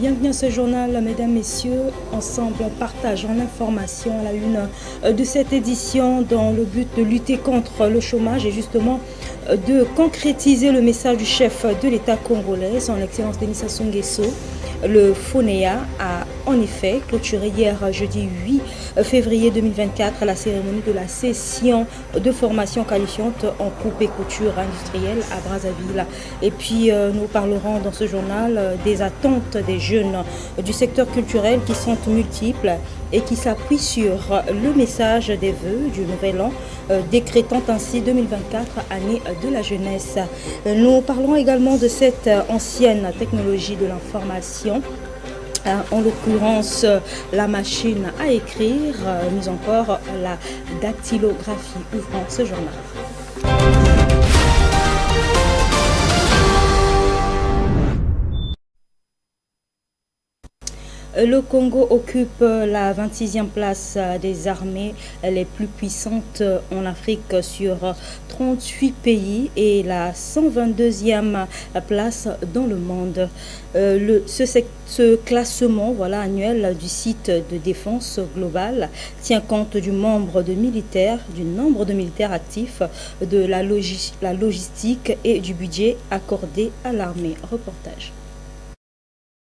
Bienvenue à ce journal, mesdames, messieurs. Ensemble, partageons l'information à la une de cette édition dans le but de lutter contre le chômage et justement de concrétiser le message du chef de l'État congolais, son Excellence Denis Sassou Nguesso. Le FONEA a en effet clôturé hier jeudi 8 février 2024 la cérémonie de la session de formation qualifiante en coupe et couture industrielle à Brazzaville. Et puis nous parlerons dans ce journal des attentes des jeunes du secteur culturel qui sont multiples et qui s'appuient sur le message des vœux du Nouvel An, décrétant ainsi 2024 année de la jeunesse. Nous parlons également de cette ancienne technologie de l'information, en l'occurrence la machine à écrire, mais encore la dactylographie, ouvrant ce journal. Le Congo occupe la 26e place des armées les plus puissantes en Afrique sur 38 pays et la 122e place dans le monde. Ce classement annuel du site de défense globale tient compte du nombre de militaires actifs, de la logistique et du budget accordé à l'armée. Reportage.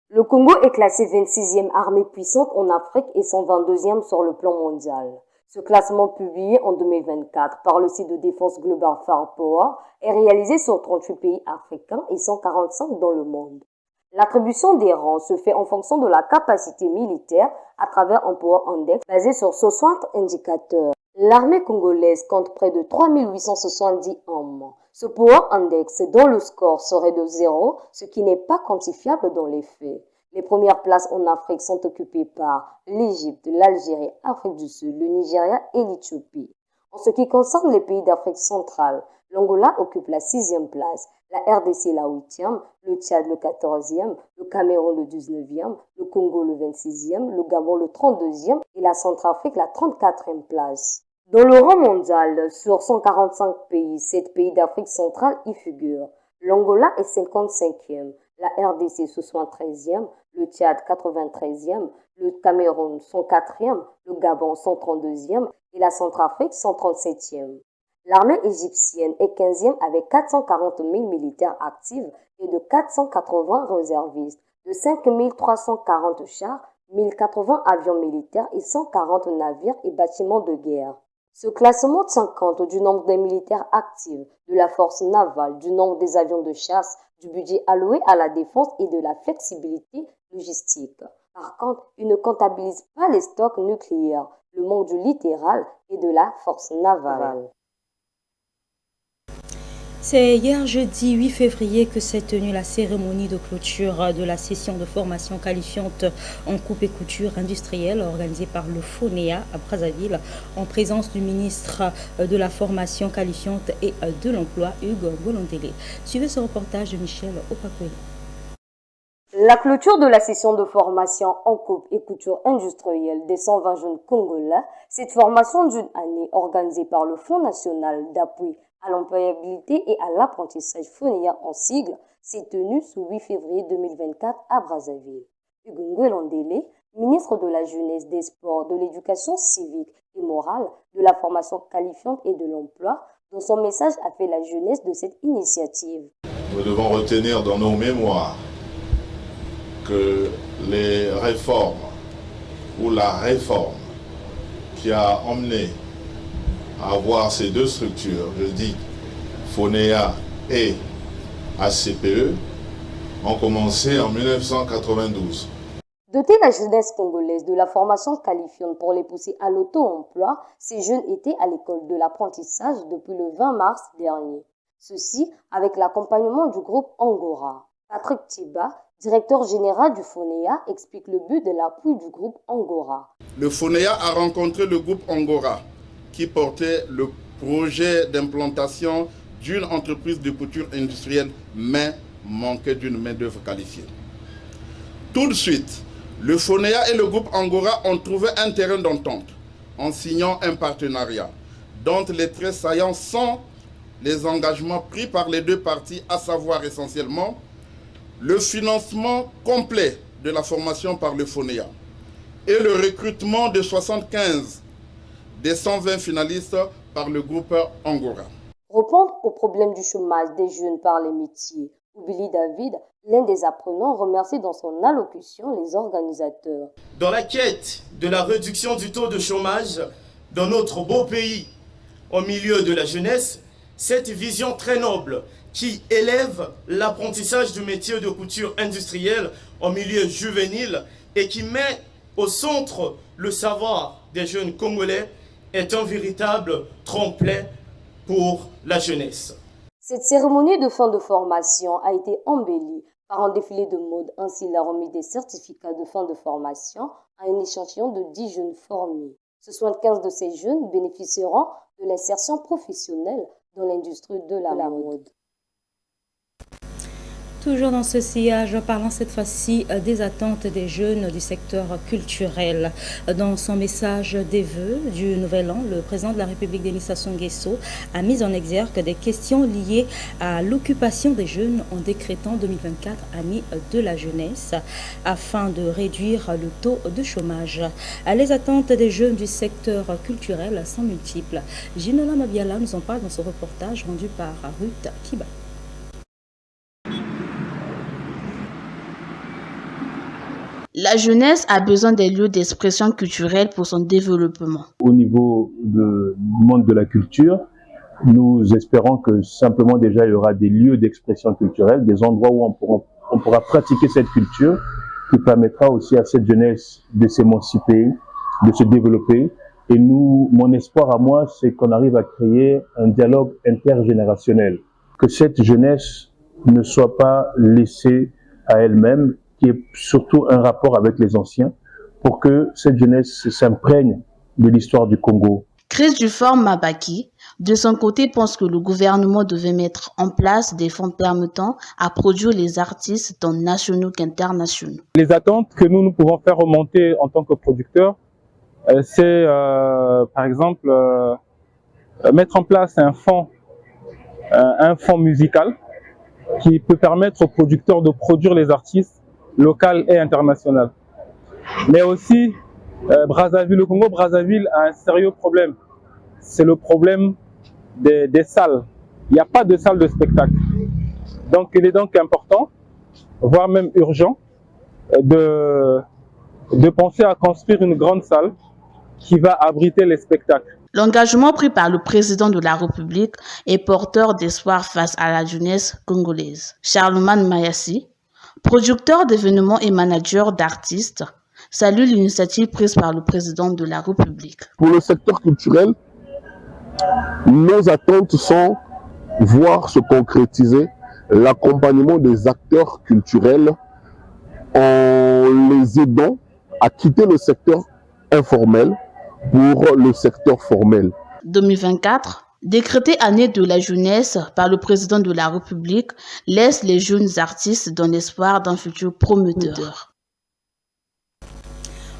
Le Congo est classé 26e armée puissante en Afrique et 122e sur le plan mondial. Ce classement publié en 2024 par le site de défense globale Firepower est réalisé sur 38 pays africains et 145 dans le monde. L'attribution des rangs se fait en fonction de la capacité militaire à travers un Power Index basé sur 60 indicateurs. L'armée congolaise compte près de 3870 hommes. Ce Power Index dont le score serait de 0, ce qui n'est pas quantifiable dans les faits. Les premières places en Afrique sont occupées par l'Égypte, l'Algérie, l'Afrique du Sud, le Nigeria et l'Éthiopie. En ce qui concerne les pays d'Afrique centrale, l'Angola occupe la 6e place, la RDC la 8e, le Tchad le 14e, le Cameroun le 19e, le Congo le 26e, le Gabon le 32e et la Centrafrique la 34e place. Dans le rang mondial, sur 145 pays, 7 pays d'Afrique centrale y figurent. L'Angola est 55e, la RDC 73e, le Tchad 93e, le Cameroun 104e, le Gabon 132e et la Centrafrique 137e. L'armée égyptienne est 15e avec 440 000 militaires actifs et de 480 réservistes, de 5 340 chars, 1080 avions militaires et 140 navires et bâtiments de guerre. Ce classement tient compte du nombre des militaires actifs, de la force navale, du nombre des avions de chasse, du budget alloué à la défense et de la flexibilité logistique. Par contre, il ne comptabilise pas les stocks nucléaires, le manque du littoral et de la force navale. C'est hier jeudi 8 février que s'est tenue la cérémonie de clôture de la session de formation qualifiante en coupe et couture industrielle organisée par le FONEA à Brazzaville en présence du ministre de la formation qualifiante et de l'emploi Hugues Bolondélé. Suivez ce reportage de Michel Opakweli. La clôture de la session de formation en coupe et couture industrielle des 120 jeunes Congolais, cette formation d'une année organisée par le Fonds national d'appui à l'employabilité et à l'apprentissage FONEA en sigle, s'est tenue ce 8 février 2024 à Brazzaville. Hugues Bolondélé, ministre de la Jeunesse, des Sports, de l'Éducation civique et morale, de la formation qualifiante et de l'emploi, dans son message a fait la jeunesse de cette initiative. Nous devons retenir dans nos mémoires que les réformes ou la réforme qui a emmené à avoir ces deux structures, je dis FONEA et ACPE, ont commencé en 1992. Doter la jeunesse congolaise de la formation qualifiante pour les pousser à l'auto-emploi, ces jeunes étaient à l'école de l'apprentissage depuis le 20 mars dernier. Ceci avec l'accompagnement du groupe Angora. Patrick Tiba, directeur général du FONEA, explique le but de l'appui du groupe Angora. Le FONEA a rencontré le groupe Angora qui portait le projet d'implantation d'une entreprise de couture industrielle, mais manquait d'une main-d'œuvre qualifiée. Tout de suite, le FONEA et le groupe Angora ont trouvé un terrain d'entente en signant un partenariat dont les traits saillants sont les engagements pris par les deux parties, à savoir essentiellement le financement complet de la formation par le FONEA et le recrutement de 75 des 120 finalistes par le groupe Angora. Répondre au problème du chômage des jeunes par les métiers. Oubili David, l'un des apprenants, remercie dans son allocution les organisateurs. Dans la quête de la réduction du taux de chômage dans notre beau pays, au milieu de la jeunesse, cette vision très noble qui élève l'apprentissage du métier de couture industrielle au milieu juvénile et qui met au centre le savoir des jeunes Congolais est un véritable tremplin pour la jeunesse. Cette cérémonie de fin de formation a été embellie par un défilé de mode ainsi la remise des certificats de fin de formation à un échantillon de 10 jeunes formés. 75 de ces jeunes bénéficieront de l'insertion professionnelle dans l'industrie de la mode. Toujours dans ce sillage, parlant cette fois-ci des attentes des jeunes du secteur culturel. Dans son message des vœux du Nouvel An, le président de la République, Denis Sassou Nguesso, a mis en exergue des questions liées à l'occupation des jeunes en décrétant 2024 année de la jeunesse afin de réduire le taux de chômage. Les attentes des jeunes du secteur culturel sont multiples. Ginola Mabiala nous en parle dans ce reportage rendu par Ruth Kiba. La jeunesse a besoin des lieux d'expression culturelle pour son développement. Au niveau du monde de la culture, nous espérons que simplement déjà il y aura des lieux d'expression culturelle, des endroits où on pourra pratiquer cette culture qui permettra aussi à cette jeunesse de s'émanciper, de se développer. Et mon espoir à moi, c'est qu'on arrive à créer un dialogue intergénérationnel, que cette jeunesse ne soit pas laissée à elle-même, qui est surtout un rapport avec les anciens, pour que cette jeunesse s'imprègne de l'histoire du Congo. Chris Duforme Mabaki, de son côté, pense que le gouvernement devait mettre en place des fonds permettant à produire les artistes tant nationaux qu'internationaux. Les attentes que nous pouvons faire remonter en tant que producteurs, c'est par exemple mettre en place un fonds musical qui peut permettre aux producteurs de produire les artistes local et international. Mais aussi, le Congo-Brazzaville a un sérieux problème. C'est le problème des salles. Il n'y a pas de salle de spectacle. Donc, il est donc important, voire même urgent, de penser à construire une grande salle qui va abriter les spectacles. L'engagement pris par le président de la République est porteur d'espoir face à la jeunesse congolaise. Charlemagne Mayassi, producteur d'événements et manager d'artistes, salue l'initiative prise par le président de la République. Pour le secteur culturel, nos attentes sont voir se concrétiser l'accompagnement des acteurs culturels en les aidant à quitter le secteur informel pour le secteur formel. 2024, décrété année de la jeunesse par le président de la République, laisse les jeunes artistes dans l'espoir d'un futur prometteur.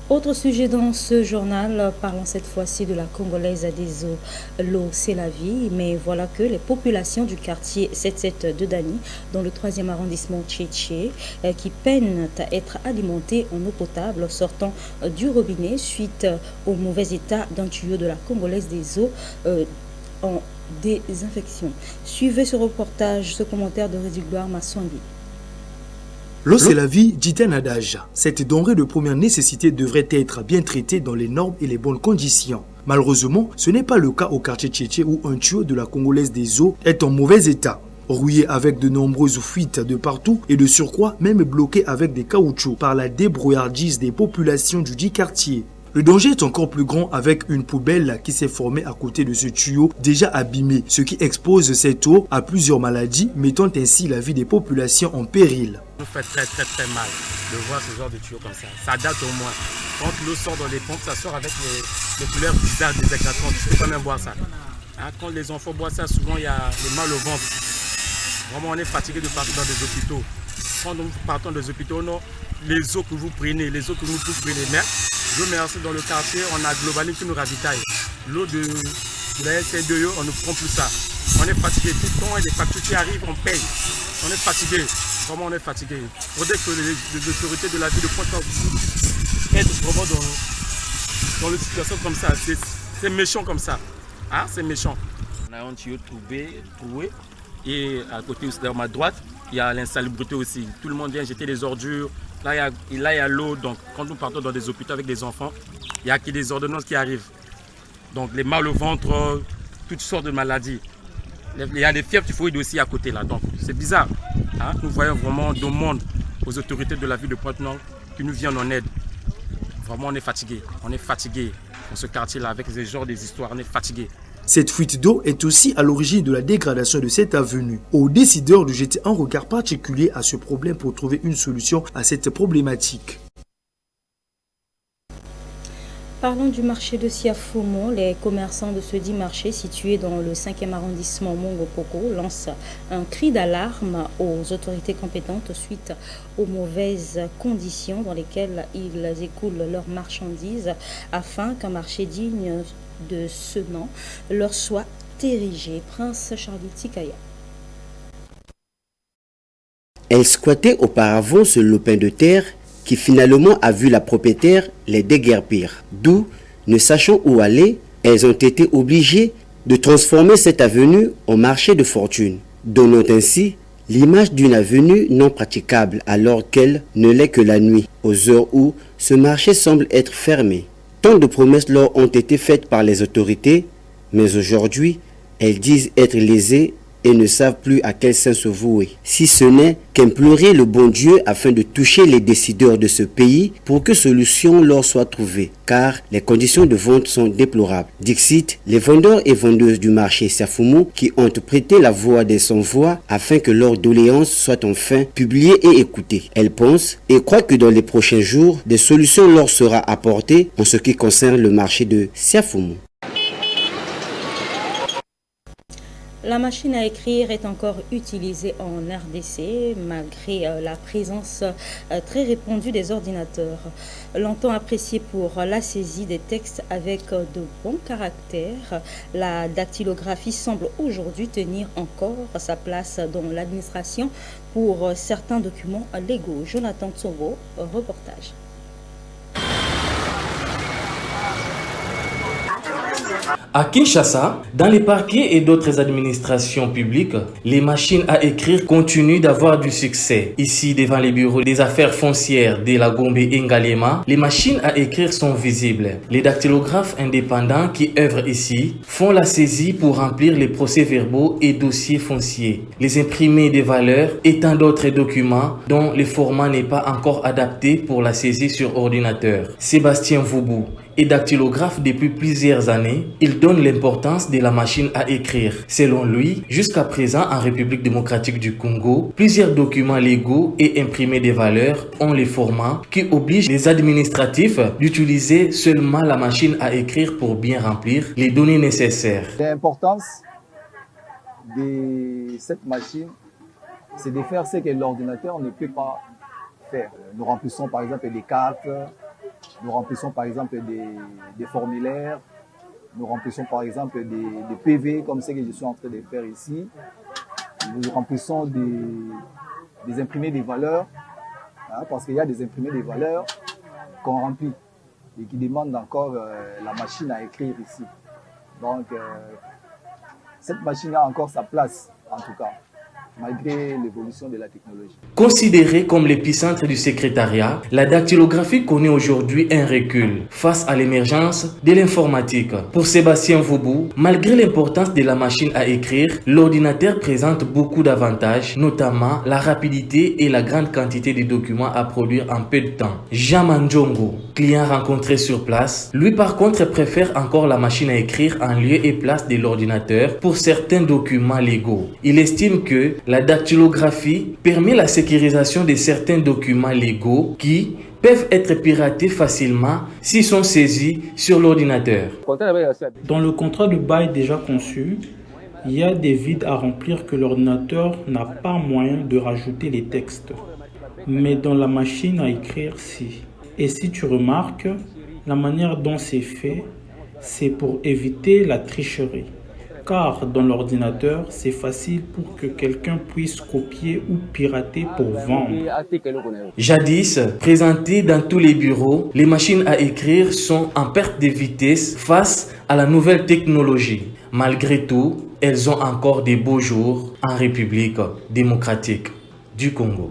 Autre sujet dans ce journal, parlant cette fois-ci de la Congolaise des eaux. L'eau, c'est la vie, mais voilà que les populations du quartier 77 de Dani, dans le 3e arrondissement Tchétché, qui peinent à être alimentées en eau potable sortant du robinet suite au mauvais état d'un tuyau de la Congolaise des eaux en désinfection. Suivez ce reportage, ce commentaire de Résilgloire Massouangui. L'eau, c'est la vie, dit un adage. Cette denrée de première nécessité devrait être bien traitée dans les normes et les bonnes conditions. Malheureusement, ce n'est pas le cas au quartier Tchétché où un tuyau de la Congolaise des eaux est en mauvais état. Rouillé avec de nombreuses fuites de partout et de surcroît même bloqué avec des caoutchoucs par la débrouillardise des populations du dit quartier. Le danger est encore plus grand avec une poubelle qui s'est formée à côté de ce tuyau déjà abîmé, ce qui expose cette eau à plusieurs maladies, mettant ainsi la vie des populations en péril. Ça nous fait très mal de voir ce genre de tuyau comme ça. Ça date au moins. Quand l'eau sort dans les pompes, ça sort avec les couleurs bizarres des éclatants. Tu peux quand même boire ça. Hein, quand les enfants boivent ça, souvent il y a le mal au ventre. Vraiment, on est fatigué de partir dans des hôpitaux. Quand nous partons des hôpitaux, non, les eaux que vous prenez, les eaux que nous prenez, mais Dieu merci, dans le quartier, on a Globaline qui nous ravitaille. L'eau de la LC2, on ne prend plus ça. On est fatigué. Tout le temps, il y a des factures qui arrivent, on paye. On est fatigué. Vraiment, on est fatigué. Il faudrait que les autorités de la ville de Pointe-Noire aident vraiment dans une situation comme ça. C'est méchant comme ça. Hein? C'est méchant. On a un tuyau trouvé. Et à côté, dans ma droite, il y a l'insalubrité aussi. Tout le monde vient jeter des ordures. Là, il y a l'eau. Donc, quand nous partons dans des hôpitaux avec des enfants, il y a des ordonnances qui arrivent. Donc, les mal au ventre, toutes sortes de maladies. Il y a des fièvres typhoïdes aussi à côté là. Donc, c'est bizarre. Hein? Nous voyons vraiment demande aux autorités de la ville de Pointe-Noire qui nous viennent en aide. Vraiment, on est fatigué. On est fatigué dans ce quartier-là avec ce genre des histoires. On est fatigué. Cette fuite d'eau est aussi à l'origine de la dégradation de cette avenue. Aux décideurs de jeter un regard particulier à ce problème pour trouver une solution à cette problématique. Parlons du marché de Siafomo. Les commerçants de ce dit marché situé dans le 5e arrondissement Mongopoko lancent un cri d'alarme aux autorités compétentes suite aux mauvaises conditions dans lesquelles ils écoulent leurs marchandises afin qu'un marché digne de ce nom leur soit érigé. Prince Charlie Tikaya. Elle squattait auparavant ce lopin de terre qui finalement a vu la propriétaire les déguerpir. D'où, ne sachant où aller, elles ont été obligées de transformer cette avenue en marché de fortune, donnant ainsi l'image d'une avenue non praticable alors qu'elle ne l'est que la nuit, aux heures où ce marché semble être fermé. Tant de promesses leur ont été faites par les autorités, mais aujourd'hui, elles disent être lésées et ne savent plus à quel saint se vouer, si ce n'est qu'implorer le bon Dieu afin de toucher les décideurs de ce pays pour que solution leur soit trouvée, car les conditions de vente sont déplorables. Dixit, les vendeurs et vendeuses du marché Siafomo qui ont prêté la voix des sans-voix afin que leurs doléances soient enfin publiées et écoutées. Elles pensent et croient que dans les prochains jours, des solutions leur seront apportées en ce qui concerne le marché de Siafomo. La machine à écrire est encore utilisée en RDC malgré la présence très répandue des ordinateurs. Longtemps appréciée pour la saisie des textes avec de bons caractères, la dactylographie semble aujourd'hui tenir encore sa place dans l'administration pour certains documents légaux. Jonathan Tsobo, reportage. À Kinshasa, dans les parquets et d'autres administrations publiques, les machines à écrire continuent d'avoir du succès. Ici, devant les bureaux des affaires foncières de la Gombe et Ngalema, les machines à écrire sont visibles. Les dactylographes indépendants qui œuvrent ici font la saisie pour remplir les procès-verbaux et dossiers fonciers, les imprimés des valeurs et tant d'autres documents dont le format n'est pas encore adapté pour la saisie sur ordinateur. Sébastien Voubou est dactylographe depuis plusieurs années. Il donne l'importance de la machine à écrire. Selon lui, jusqu'à présent en République démocratique du Congo, plusieurs documents légaux et imprimés des valeurs ont les formats qui obligent les administratifs d'utiliser seulement la machine à écrire pour bien remplir les données nécessaires. L'importance de cette machine, c'est de faire ce que l'ordinateur ne peut pas faire. Nous remplissons par exemple des cartes, nous remplissons par exemple des formulaires, nous remplissons par exemple des PV comme ce que je suis en train de faire ici. Nous remplissons des imprimés des valeurs, hein, parce qu'il y a des imprimés des valeurs qu'on remplit et qui demandent encore la machine à écrire ici. Donc cette machine a encore sa place en tout cas, malgré l'évolution de la technologie. Considérée comme l'épicentre du secrétariat, la dactylographie connaît aujourd'hui un recul face à l'émergence de l'informatique. Pour Sébastien Voubou, malgré l'importance de la machine à écrire, l'ordinateur présente beaucoup d'avantages, notamment la rapidité et la grande quantité de documents à produire en peu de temps. Jean Mandjongo, client rencontré sur place, lui par contre préfère encore la machine à écrire en lieu et place de l'ordinateur pour certains documents légaux. Il estime que la dactylographie permet la sécurisation de certains documents légaux qui peuvent être piratés facilement s'ils sont saisis sur l'ordinateur. Dans le contrat de bail déjà conçu, il y a des vides à remplir que l'ordinateur n'a pas moyen de rajouter les textes. Mais dans la machine à écrire, si. Et si tu remarques, la manière dont c'est fait, c'est pour éviter la tricherie. car dans l'ordinateur, c'est facile pour que quelqu'un puisse copier ou pirater pour vendre. Jadis, présentées dans tous les bureaux, les machines à écrire sont en perte de vitesse face à la nouvelle technologie. Malgré tout, elles ont encore des beaux jours en République démocratique du Congo.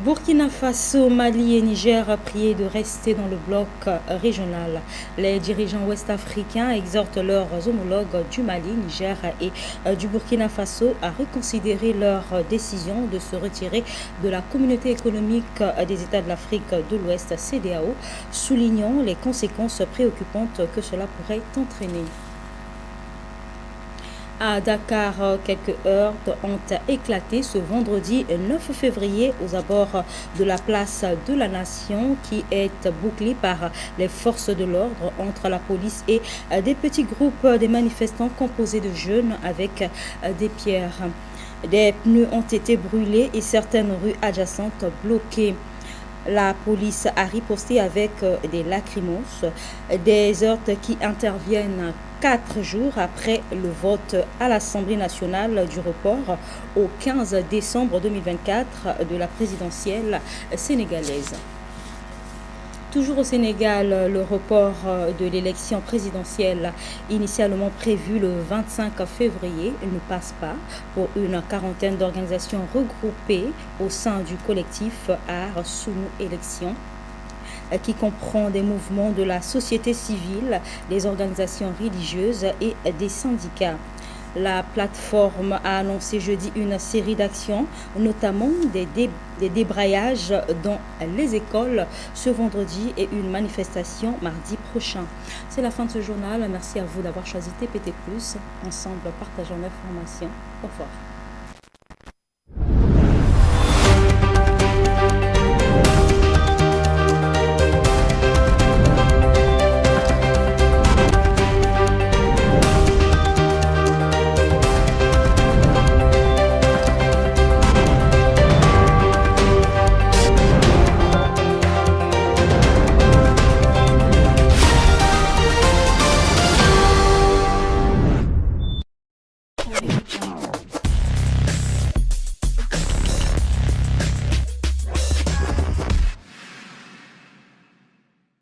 Burkina Faso, Mali et Niger priés de rester dans le bloc régional. Les dirigeants ouest-africains exhortent leurs homologues du Mali, Niger et du Burkina Faso à reconsidérer leur décision de se retirer de la communauté économique des États de l'Afrique de l'Ouest, CEDEAO, soulignant les conséquences préoccupantes que cela pourrait entraîner. À Dakar, quelques heurts ont éclaté ce vendredi 9 février aux abords de la place de la Nation qui est bouclée par les forces de l'ordre entre la police et des petits groupes des manifestants composés de jeunes avec des pierres. Des pneus ont été brûlés et certaines rues adjacentes bloquées. La police a riposté avec des lacrymos, des heurts qui interviennent 4 jours après le vote à l'Assemblée nationale du report au 15 décembre 2024 de la présidentielle sénégalaise. Toujours au Sénégal, le report de l'élection présidentielle initialement prévue le 25 février ne passe pas pour une quarantaine d'organisations regroupées au sein du collectif Art Sounou Élections, qui comprend des mouvements de la société civile, des organisations religieuses et des syndicats. La plateforme a annoncé jeudi une série d'actions, notamment des débrayages dans les écoles ce vendredi et une manifestation mardi prochain. C'est la fin de ce journal. Merci à vous d'avoir choisi TPT+. Ensemble, partageons l'information. Au revoir.